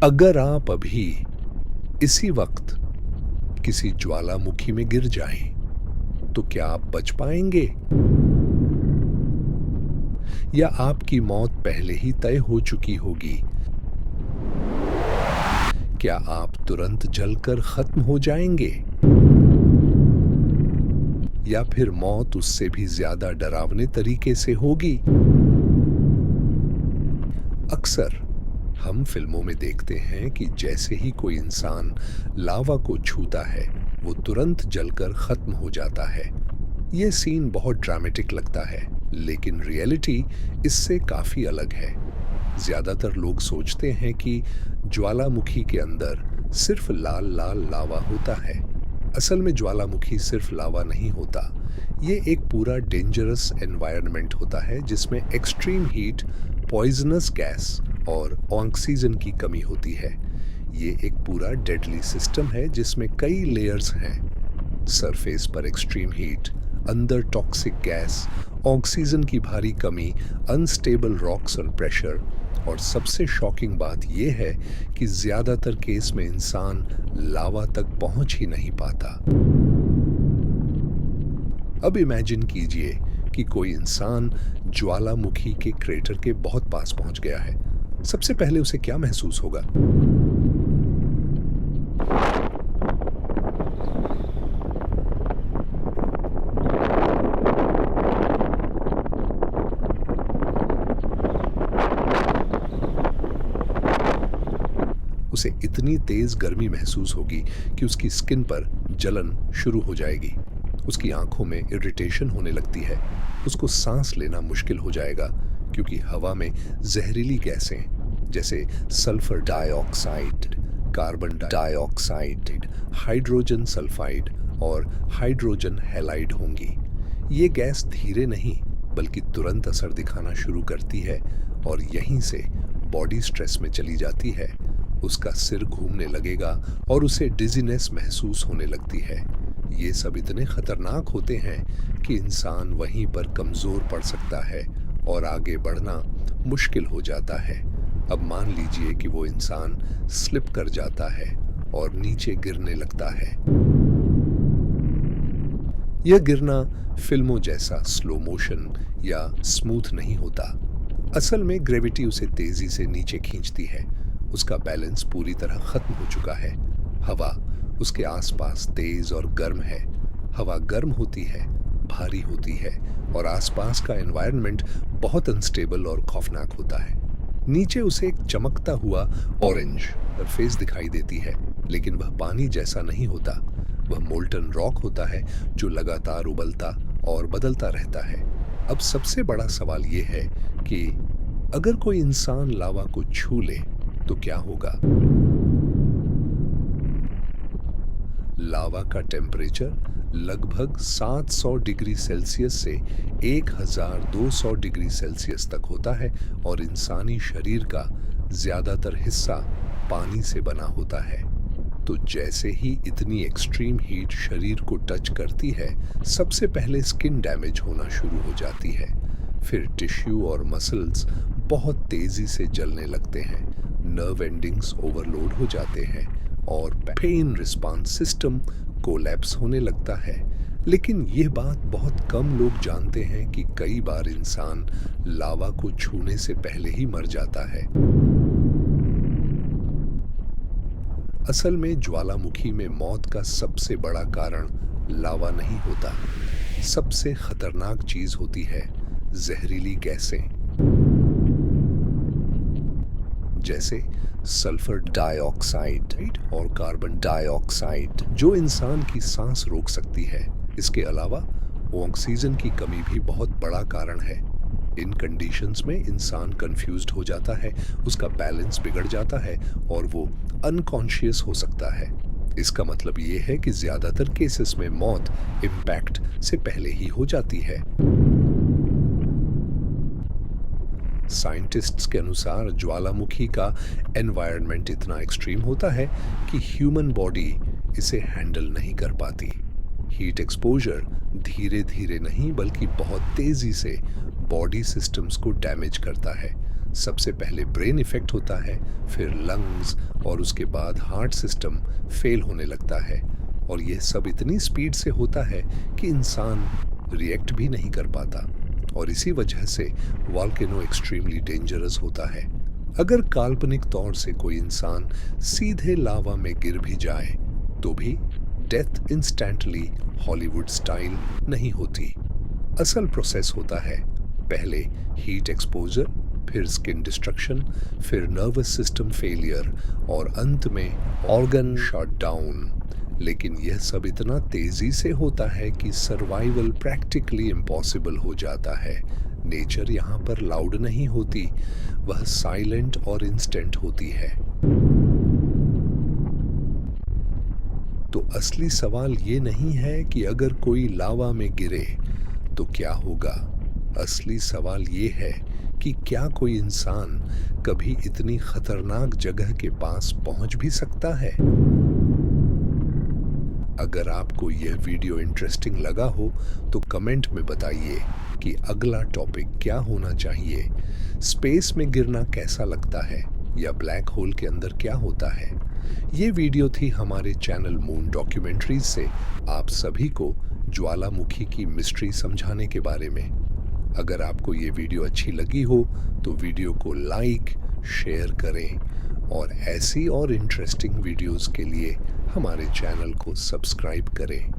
अगर आप अभी इसी वक्त किसी ज्वालामुखी में गिर जाएं, तो क्या आप बच पाएंगे? या आपकी मौत पहले ही तय हो चुकी होगी? क्या आप तुरंत जलकर खत्म हो जाएंगे? या फिर मौत उससे भी ज्यादा डरावने तरीके से होगी? अक्सर हम फिल्मों में देखते हैं कि जैसे ही कोई इंसान लावा को छूता है, वो तुरंत जलकर खत्म हो जाता है। ये सीन बहुत ड्रामेटिक लगता है, लेकिन रियलिटी इससे काफी अलग है। ज्यादातर लोग सोचते हैं कि ज्वालामुखी के अंदर सिर्फ लाल लाल लावा होता है। असल में ज्वालामुखी सिर्फ लावा नहीं होता। ये एक पूरा डेंजरस एनवायरनमेंट होता है जिसमें एक्सट्रीम हीट, पॉइजनस गैस और ऑक्सीजन की कमी होती है। ये एक पूरा डेडली सिस्टम है जिसमें कई लेयर्स हैं। सरफेस पर एक्सट्रीम हीट, अंदर टॉक्सिक गैस, ऑक्सीजन की भारी कमी, अनस्टेबल रॉक्स और प्रेशर, और सबसे शॉकिंग बात यह है कि ज्यादातर केस में इंसान लावा तक पहुंच ही नहीं पाता। अब इमेजिन कीजिए कि कोई इंसान ज्वालामुखी के क्रेटर के बहुत पास पहुंच गया है। सबसे पहले उसे क्या महसूस होगा? उसे इतनी तेज गर्मी महसूस होगी कि उसकी स्किन पर जलन शुरू हो जाएगी। उसकी आंखों में इरिटेशन होने लगती है। उसको सांस लेना मुश्किल हो जाएगा क्योंकि हवा में जहरीली गैसें जैसे sulphur dioxide, carbon dioxide, hydrogen sulphide और हाइड्रोजन हैलाइड होंगी। ये गैस धीरे नहीं बल्कि तुरंत असर दिखाना शुरू करती है और यहीं से बॉडी स्ट्रेस में चली जाती है। उसका सिर घूमने लगेगा और उसे डिजीनेस महसूस होने लगती है। ये सब इतने खतरनाक होते हैं कि इंसान वहीं पर कमजोर पड़ सकता है और आगे बढ़ना मुश्किल हो जाता है। अब मान लीजिए कि वो इंसान स्लिप कर जाता है और नीचे गिरने लगता है। यह गिरना फिल्मों जैसा स्लो मोशन या स्मूथ नहीं होता। असल में ग्रेविटी उसे तेजी से नीचे खींचती है। उसका बैलेंस पूरी तरह खत्म हो चुका है। हवा उसके आसपास तेज और गर्म है। हवा गर्म होती है, भारी होती है और आसपास का एनवायरनमेंट बहुत अनस्टेबल और खौफनाक होता है। नीचे उसे एक चमकता हुआ ऑरेंज सरफेस दिखाई देती है, लेकिन वह पानी जैसा नहीं होता। वह मोल्टन रॉक होता है जो लगातार उबलता और बदलता रहता है। अब सबसे बड़ा सवाल यह है कि अगर कोई इंसान लावा को छू ले तो क्या होगा? लावा का टेम्परेचर लगभग 700 डिग्री सेल्सियस से 1200 डिग्री सेल्सियस तक होता है और इंसानी शरीर का ज्यादातर हिस्सा पानी से बना होता है। तो जैसे ही इतनी एक्सट्रीम हीट शरीर को टच करती है, सबसे पहले स्किन डैमेज होना शुरू हो जाती है। फिर टिश्यू और मसल्स बहुत तेजी से जलने लगते हैं, नर्व एंडिंग्स ओवरलोड हो जाते हैं और पेन रिस्पांस सिस्टम कोलैप्स होने लगता है। लेकिन यह बात बहुत कम लोग जानते हैं कि कई बार इंसान लावा को छूने से पहले ही मर जाता है। असल में ज्वालामुखी में मौत का सबसे बड़ा कारण लावा नहीं होता। सबसे खतरनाक चीज होती है जहरीली गैसें, जैसे सल्फर डाइऑक्साइड और कार्बन डाइऑक्साइड, जो इंसान की सांस रोक सकती है। इसके अलावा ऑक्सीजन की कमी भी बहुत बड़ा कारण है। इन कंडीशंस में इंसान कंफ्यूज्ड हो जाता है, उसका बैलेंस बिगड़ जाता है और वो अनकॉन्शियस हो सकता है। इसका मतलब ये है कि ज्यादातर केसेस में मौत इम्पैक्ट से पहले ही हो जाती है। साइंटिस्ट्स के अनुसार ज्वालामुखी का एनवायरनमेंट इतना एक्सट्रीम होता है कि ह्यूमन बॉडी इसे हैंडल नहीं कर पाती। हीट एक्सपोजर धीरे धीरे नहीं बल्कि बहुत तेजी से बॉडी सिस्टम्स को डैमेज करता है। सबसे पहले ब्रेन इफेक्ट होता है, फिर लंग्स और उसके बाद हार्ट सिस्टम फेल होने लगता है। और यह सब इतनी स्पीड से होता है कि इंसान रिएक्ट भी नहीं कर पाता। और इसी वजह से वॉल्केनो एक्सट्रीमली डेंजरस होता है। अगर काल्पनिक तौर से कोई इंसान सीधे लावा में गिर भी जाए तो भी डेथ इंस्टेंटली हॉलीवुड स्टाइल नहीं होती। असल प्रोसेस होता है, पहले हीट एक्सपोजर, फिर स्किन डिस्ट्रक्शन, फिर नर्वस सिस्टम फेलियर और अंत में ऑर्गन शटडाउन। लेकिन यह सब इतना तेजी से होता है कि सर्वाइवल प्रैक्टिकली इम्पॉसिबल हो जाता है। नेचर यहाँ पर लाउड नहीं होती, वह साइलेंट और इंस्टेंट होती है। तो असली सवाल ये नहीं है कि अगर कोई लावा में गिरे तो क्या होगा। असली सवाल ये है कि क्या कोई इंसान कभी इतनी खतरनाक जगह के पास पहुंच भी सकता है। अगर आपको यह वीडियो इंटरेस्टिंग लगा हो तो कमेंट में बताइए कि अगला टॉपिक क्या होना चाहिए। स्पेस में गिरना कैसा लगता है या ब्लैक होल के अंदर क्या होता है। ये वीडियो थी हमारे चैनल मून डॉक्यूमेंट्रीज से आप सभी को ज्वालामुखी की मिस्ट्री समझाने के बारे में। अगर आपको ये वीडियो अच्छी लगी हो तो वीडियो को लाइक शेयर करें और ऐसी और इंटरेस्टिंग वीडियोस के लिए हमारे चैनल को सब्सक्राइब करें।